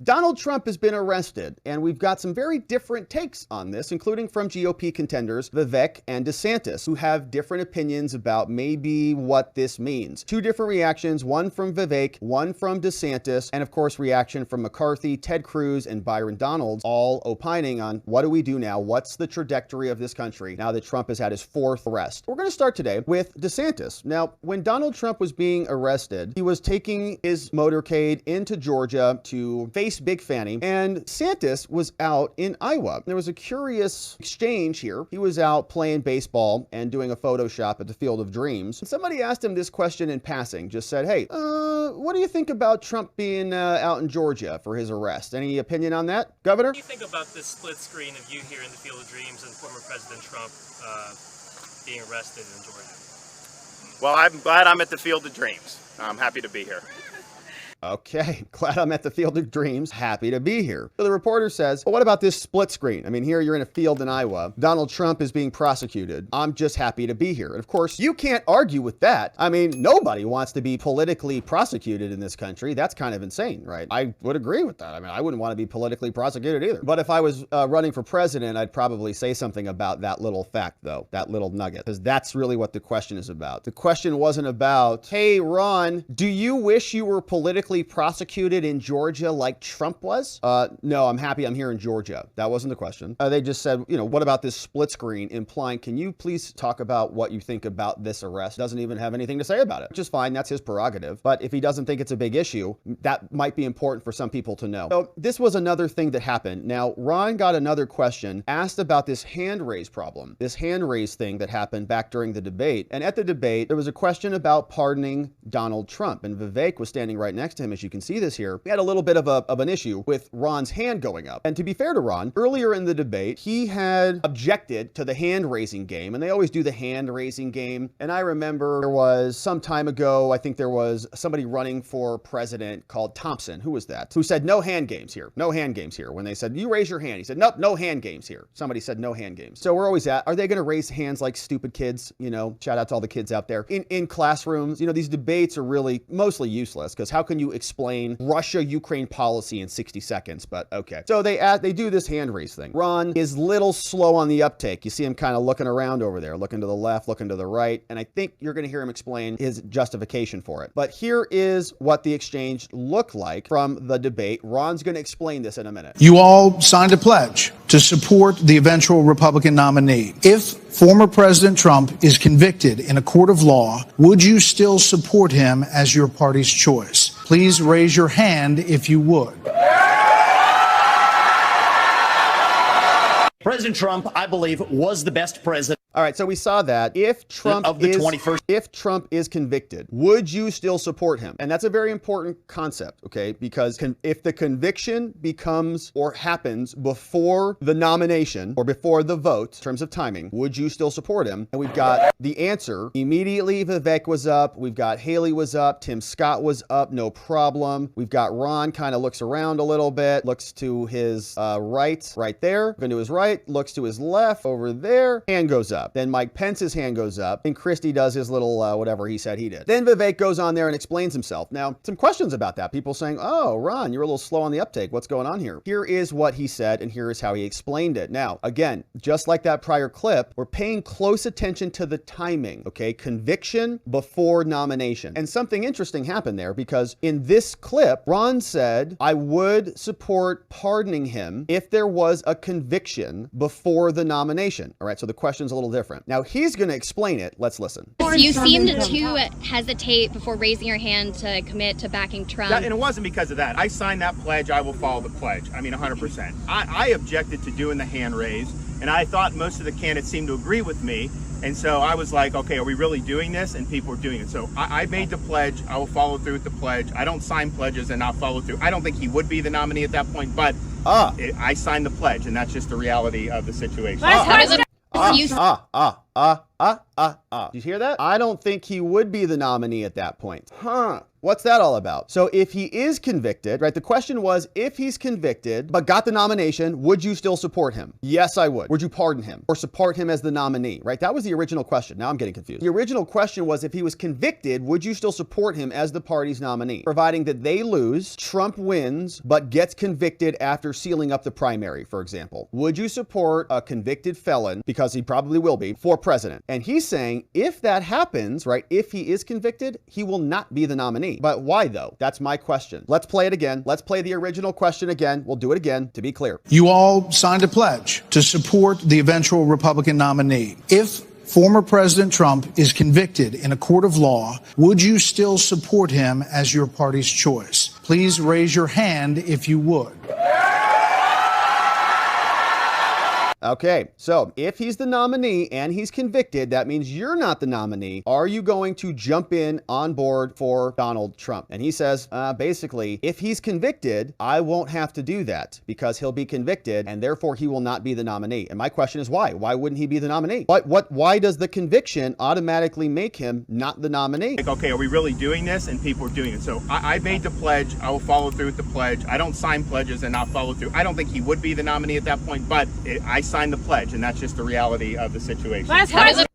Donald Trump has been arrested, and we've got some very different takes on this, including from GOP contenders Vivek and DeSantis, who have different opinions about maybe what this means. Two different reactions, one from Vivek, one from DeSantis, and of course reaction from McCarthy, Ted Cruz, and Byron Donalds, all opining on what do we do now? What's the trajectory of this country now that Trump has had his fourth arrest? We're going to start today with DeSantis. Now, when Donald Trump was being arrested, he was taking his motorcade into Georgia to face Big Fanny, and DeSantis was out in Iowa. There was a curious exchange here. He was out playing baseball and doing a Photoshop at the Field of Dreams. And somebody asked him this question in passing, just said, hey, what do you think about Trump being out in Georgia for his arrest? Any opinion on that, Governor? What do you think about this split screen of you here in the Field of Dreams and former President Trump being arrested in Georgia? Well, I'm glad I'm at the Field of Dreams. I'm happy to be here. Okay, glad I'm at the Field of Dreams. Happy to be here. So the reporter says, well, what about this split screen? I mean, here you're in a field in Iowa. Donald Trump is being prosecuted. I'm just happy to be here. And of course, you can't argue with that. I mean, nobody wants to be politically prosecuted in this country. That's kind of insane, right? I would agree with that. I mean, I wouldn't want to be politically prosecuted either. But if I was running for president, I'd probably say something about that little fact, though, that little nugget, because that's really what the question is about. The question wasn't about, hey, Ron, do you wish you were politically prosecuted in Georgia like Trump was? No, I'm happy I'm here in Georgia. That wasn't the question. They just said, you know, what about this split screen, implying, can you please talk about what you think about this arrest? Doesn't even have anything to say about it, which is fine. That's his prerogative. But if he doesn't think it's a big issue, that might be important for some people to know. So this was another thing that happened. Now, Ron got another question asked about this hand raise problem, this hand raise thing that happened back during the debate. And at the debate, there was a question about pardoning Donald Trump. And Vivek was standing right next to him, as you can see this here. We had a little bit of an issue with Ron's hand going up. And to be fair to Ron, earlier in the debate, he had objected to the hand raising game, and they always do the hand raising game. And I remember there was some time ago, I think there was somebody running for president called Thompson. Who was that? Who said no hand games here. No hand games here. When they said, you raise your hand, he said, nope, no hand games here. Somebody said no hand games. So we're always at, are they going to raise hands like stupid kids? You know, shout out to all the kids out there. In classrooms, you know, these debates are really mostly useless, because how can you explain Russia-Ukraine policy in 60 seconds? But okay. So they do this hand raise thing. Ron is little slow on the uptake. You see him kind of looking around over there, looking to the left, looking to the right. And I think you're going to hear him explain his justification for it. But here is what the exchange looked like from the debate. Ron's going to explain this in a minute. You all signed a pledge to support the eventual Republican nominee. If former President Trump is convicted in a court of law, would you still support him as your party's choice? Please raise your hand if you would. President Trump, I believe, was the best president. All right, so we saw that. If Trump is convicted, would you still support him? And that's a very important concept, okay? Because if the conviction becomes or happens before the nomination or before the vote, in terms of timing, would you still support him? And we've got the answer. Immediately, Vivek was up. We've got Haley was up. Tim Scott was up. No problem. We've got Ron kind of looks around a little bit, looks to his right there, looking to his right, looks to his left over there, hand goes up. Then Mike Pence's hand goes up, and Christie does his little whatever he said he did. Then Vivek goes on there and explains himself. Now, some questions about that. People saying, oh, Ron, you're a little slow on the uptake. What's going on here? Here is what he said, and here is how he explained it. Now, again, just like that prior clip, we're paying close attention to the timing, okay? Conviction before nomination. And something interesting happened there, because in this clip, Ron said, I would support pardoning him if there was a conviction before the nomination. All right, so the question's a little different. Now he's going to explain it. Let's listen. You seemed to hesitate before raising your hand to commit to backing Trump. And it wasn't because of that. I signed that pledge. I will follow the pledge. I mean, 100%. I objected to doing the hand raise, and I thought most of the candidates seemed to agree with me. And so I was like, okay, are we really doing this? And people were doing it. So I made the pledge. I will follow through with the pledge. I don't sign pledges and not follow through. I don't think he would be the nominee at that point, but I signed the pledge, and that's just the reality of the situation. Did you hear that? I don't think he would be the nominee at that point. Huh. What's that all about? So if he is convicted, right, the question was, if he's convicted but got the nomination, would you still support him? Yes, I would. Would you pardon him or support him as the nominee, right? That was the original question. Now I'm getting confused. The original question was, if he was convicted, would you still support him as the party's nominee? Providing that they lose, Trump wins, but gets convicted after sealing up the primary, for example. Would you support a convicted felon, because he probably will be, for president? And he's saying if that happens, right, if he is convicted, he will not be the nominee. But why though? That's my question. Let's play it again. Let's play the original question again. We'll do it again to be clear. You all signed a pledge to support the eventual Republican nominee. If former President Trump is convicted in a court of law, would you still support him as your party's choice? Please raise your hand if you would. Okay, so if he's the nominee and he's convicted, that means you're not the nominee. Are you going to jump in on board for Donald Trump? And he says, basically, if he's convicted, I won't have to do that because he'll be convicted and therefore he will not be the nominee. And my question is why? Why wouldn't he be the nominee? Why does the conviction automatically make him not the nominee? Like, okay, are we really doing this? And people are doing it. So I made the pledge. I will follow through with the pledge. I don't sign pledges and not follow through. I don't think he would be the nominee at that point, but I signed the pledge, and that's just the reality of the situation.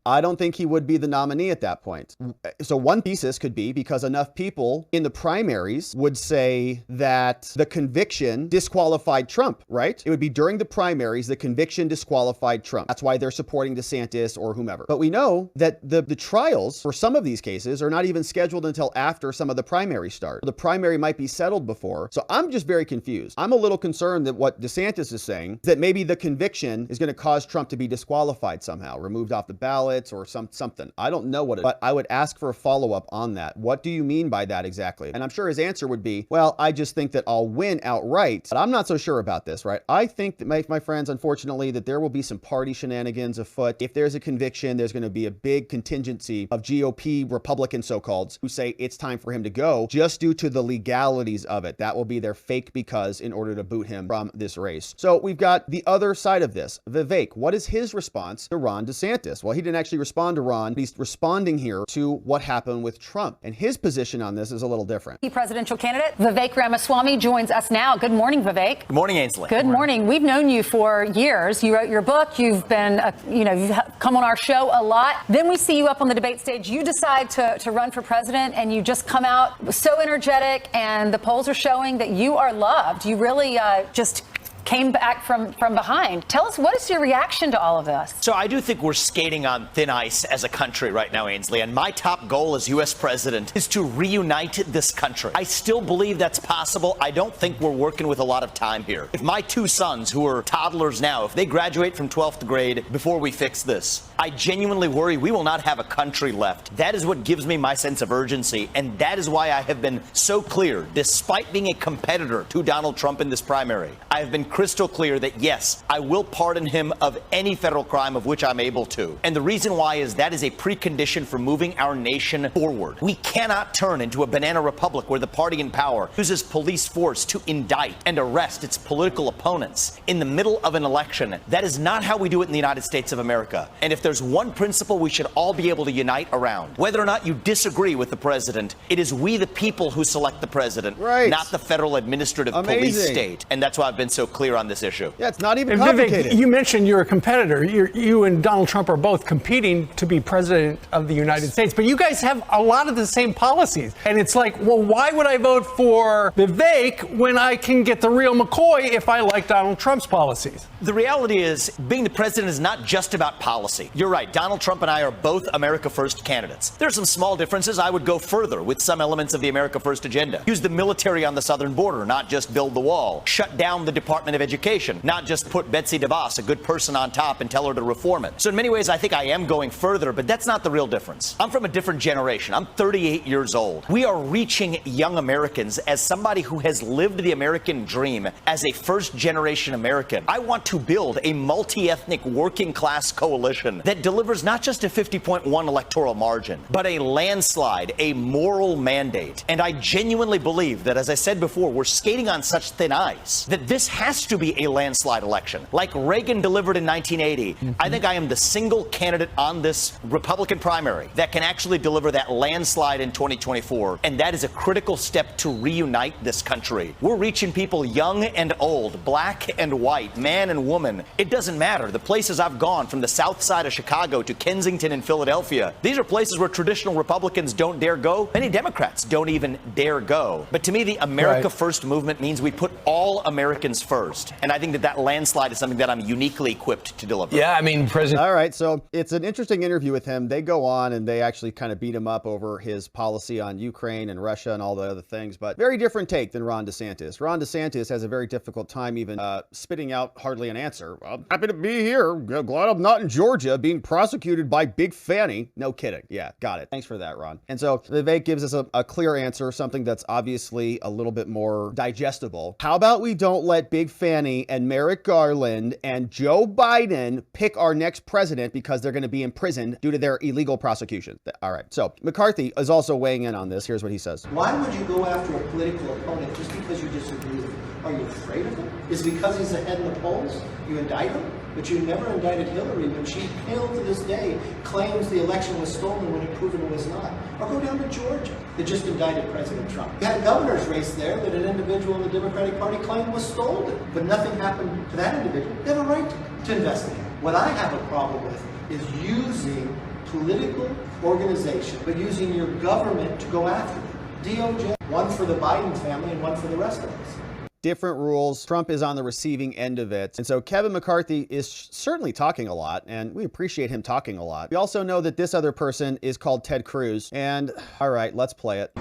I don't think he would be the nominee at that point. So one thesis could be because enough people in the primaries would say that the conviction disqualified Trump, right? It would be during the primaries, the conviction disqualified Trump. That's why they're supporting DeSantis or whomever. But we know that the trials for some of these cases are not even scheduled until after some of the primaries start. The primary might be settled before. So I'm just very confused. I'm a little concerned that what DeSantis is saying is that maybe the conviction is going to cause Trump to be disqualified somehow, removed off the ballots or something. I don't know what it is, but I would ask for a follow-up on that. What do you mean by that exactly? And I'm sure his answer would be, well, I just think that I'll win outright. But I'm not so sure about this, right? I think that, my friends, unfortunately, that there will be some party shenanigans afoot. If there's a conviction, there's going to be a big contingency of GOP Republicans, so-called, who say it's time for him to go just due to the legalities of it. That will be their fake because in order to boot him from this race. So we've got the other side of this. Vivek, what is his response to Ron DeSantis? Well, he didn't actually respond to Ron, but he's responding here to what happened with Trump. And his position on this is a little different. GOP presidential candidate Vivek Ramaswamy joins us now. Good morning, Vivek. Good morning, Ainsley. Good morning. We've known you for years. You wrote your book. You've been, you've come on our show a lot. Then we see you up on the debate stage. You decide to run for president, and you just come out so energetic, and the polls are showing that you are loved. You really just came back from behind. Tell us, what is your reaction to all of this? So I do think we're skating on thin ice as a country right now, Ainsley, and my top goal as U.S. president is to reunite this country. I still believe that's possible. I don't think we're working with a lot of time here. If my two sons, who are toddlers now, if they graduate from 12th grade before we fix this, I genuinely worry we will not have a country left. That is what gives me my sense of urgency, and that is why I have been so clear, despite being a competitor to Donald Trump in this primary. I have been crystal clear that, yes, I will pardon him of any federal crime of which I'm able to. And the reason why is that is a precondition for moving our nation forward. We cannot turn into a banana republic where the party in power uses police force to indict and arrest its political opponents in the middle of an election. That is not how we do it in the United States of America. And if there's one principle we should all be able to unite around, whether or not you disagree with the president, it is we the people who select the president, right, not the federal administrative police state. And that's why I've been so clear on this issue. Yeah, it's not even and complicated. Vivek, you mentioned you're a competitor. You and Donald Trump are both competing to be president of the United States, but you guys have a lot of the same policies. And it's like, well, why would I vote for Vivek when I can get the real McCoy if I like Donald Trump's policies? The reality is, being the president is not just about policy. You're right. Donald Trump and I are both America First candidates. There are some small differences. I would go further with some elements of the America First agenda. Use the military on the southern border, not just build the wall. Shut down the Department of Education, not just put Betsy DeVos, a good person, on top and tell her to reform it. So in many ways, I think I am going further, but that's not the real difference. I'm from a different generation. I'm 38 years old. We are reaching young Americans as somebody who has lived the American dream as a first-generation American. I want to build a multi-ethnic working-class coalition that delivers not just a 50.1 electoral margin, but a landslide, a moral mandate. And I genuinely believe that, as I said before, we're skating on such thin ice that this has has to be a landslide election, like Reagan delivered in 1980. I think I am the single candidate on this Republican primary that can actually deliver that landslide in 2024. And that is a critical step to reunite this country. We're reaching people young and old, black and white, man and woman. It doesn't matter. The places I've gone, from the south side of Chicago to Kensington and Philadelphia, these are places where traditional Republicans don't dare go. Many Democrats don't even dare go. But to me, the America First movement means we put all Americans first. And I think that that landslide is something that I'm uniquely equipped to deliver. Yeah, I mean, President. All right, so it's an interesting interview with him. They go on and they actually kind of beat him up over his policy on Ukraine and Russia and all the other things, but very different take than Ron DeSantis. Ron DeSantis has a very difficult time even spitting out hardly an answer. I'm happy to be here. Glad I'm not in Georgia being prosecuted by Big Fanny. No kidding. Yeah, got it. Thanks for that, Ron. And so Vivek gives us a clear answer, something that's obviously a little bit more digestible. How about we don't let Big Fanny and Merrick Garland and Joe Biden pick our next president because they're going to be imprisoned due to their illegal prosecution. All right. So McCarthy is also weighing in on this. Here's what he says. Why would you go after a political opponent just because you disagree with him? Are you afraid of him? Is it because he's ahead in the polls? You indict him? But you never indicted Hillary when she still to this day claims the election was stolen when it proven it was not. Or go down to Georgia that just indicted President Trump. You had a governor's race there that an individual in the Democratic Party claimed was stolen, but nothing happened to that individual. They have a right to investigate. What I have a problem with is using political organization, but using your government to go after them. DOJ, one for the Biden family and one for the rest of us. Different rules. Trump is on the receiving end of it. And so Kevin McCarthy is certainly talking a lot, and we appreciate him talking a lot. We also know that this other person is called Ted Cruz. And all right, let's play it.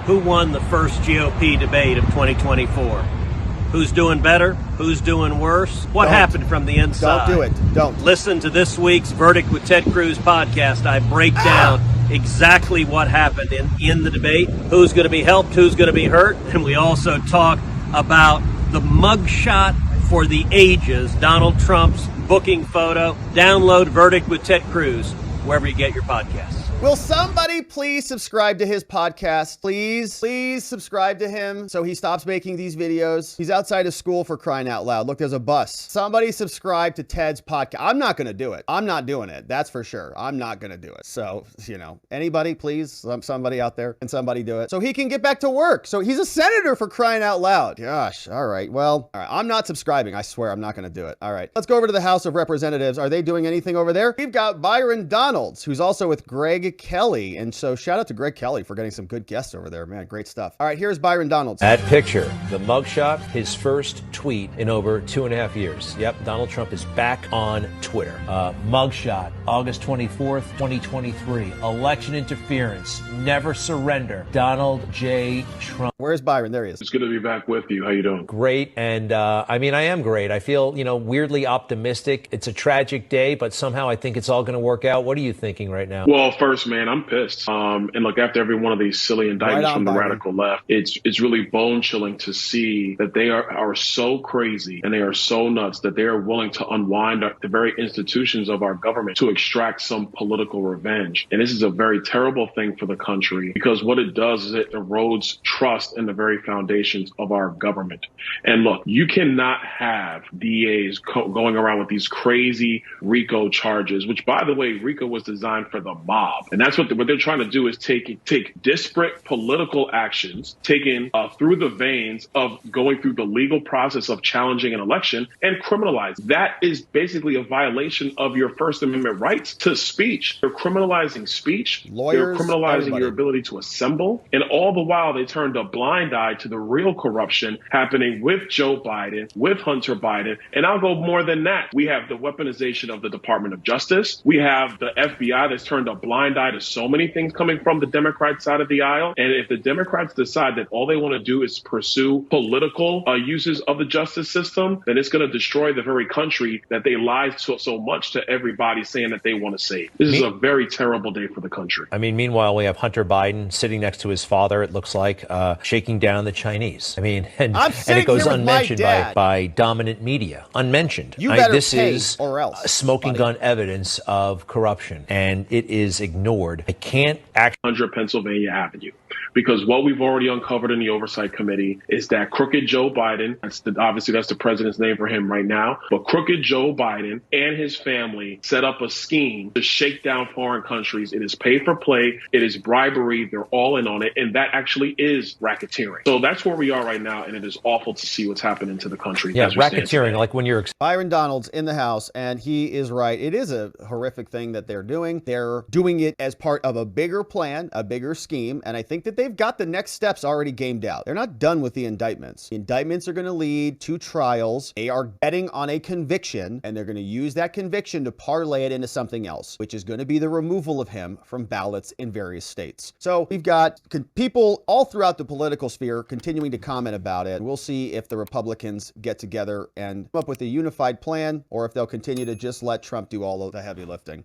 Who won the first GOP debate of 2024? Who's doing better? Who's doing worse? What happened from the inside? Don't do it. Don't. Listen to this week's Verdict with Ted Cruz podcast. I break down exactly what happened in the debate, who's going to be helped, who's going to be hurt. And we also talk about the mugshot for the ages, Donald Trump's booking photo. Download Verdict with Ted Cruz wherever you get your podcasts. Will somebody please subscribe to his podcast? Please subscribe to him so he stops making these videos. He's outside of school, for crying out loud. Look, there's a bus. Somebody subscribe to Ted's podcast. I'm not going to do it. I'm not doing it. That's for sure. I'm not going to do it. So, anybody, please, somebody out there, can somebody do it so he can get back to work. So he's a senator, for crying out loud. Gosh. All right. Well, all right. I'm not subscribing. I swear I'm not going to do it. All right. Let's go over to the House of Representatives. Are they doing anything over there? We've got Byron Donalds, who's also with Greg Kelly. And so shout out to Greg Kelly for getting some good guests over there, man. Great stuff. All right, here's Byron Donalds. That picture, the mugshot, his first tweet in over 2.5 years. Yep, Donald Trump is back on Twitter. Mugshot, August 24th, 2023. Election interference, never surrender. Donald J. Trump. Where's Byron? There he is. It's good to be back with you. How you doing? Great. And I am great. I feel, weirdly optimistic. It's a tragic day, but somehow I think it's all going to work out. What are you thinking right now? Well, first, man, I'm pissed. And look, after every one of these silly indictments from the radical left, it's really bone chilling to see that they are so crazy and they are so nuts that they are willing to unwind the very institutions of our government to extract some political revenge. And this is a very terrible thing for the country, because what it does is it erodes trust in the very foundations of our government. And look, you cannot have DAs going around with these crazy RICO charges, which, by the way, RICO was designed for the mob. And that's what they're trying to do, is take disparate political actions taken through the veins of going through the legal process of challenging an election and criminalize. That is basically a violation of your First Amendment rights to speech. They're criminalizing speech. Lawyers, they're criminalizing everybody. your ability to assemble. And all the while, they turned a blind eye to the real corruption happening with Joe Biden, with Hunter Biden. And I'll go more than that. We have the weaponization of the Department of Justice. We have the FBI that's turned a blind eye to so many things coming from the Democrat side of the aisle. And if the Democrats decide that all they want to do is pursue political uses of the justice system, then it's going to destroy the very country that they lied so much to everybody saying that they want to save. This is a very terrible day for the country. Meanwhile, we have Hunter Biden sitting next to his father, it looks like, shaking down the Chinese. And it goes unmentioned by dominant media. Unmentioned. You better this pay is or else, smoking gun evidence of corruption, and it is ignored. I can't 100 Pennsylvania Avenue. because what we've already uncovered in the Oversight Committee is that crooked Joe Biden, obviously that's the president's name for him right now, but crooked Joe Biden and his family set up a scheme to shake down foreign countries. It is pay for play. It is bribery. They're all in on it. And that actually is racketeering. So that's where we are right now. And it is awful to see what's happening to the country. Yeah, racketeering, like when you're... Byron Donalds in the House, and he is right. It is a horrific thing that they're doing. They're doing it as part of a bigger plan, a bigger scheme. And I think that they've got the next steps already gamed out. They're not done with the indictments. The indictments are going to lead to trials. They are betting on a conviction, and they're going to use that conviction to parlay it into something else, which is going to be the removal of him from ballots in various states. So we've got people all throughout the political sphere continuing to comment about it. We'll see if the Republicans get together and come up with a unified plan, or if they'll continue to just let Trump do all of the heavy lifting.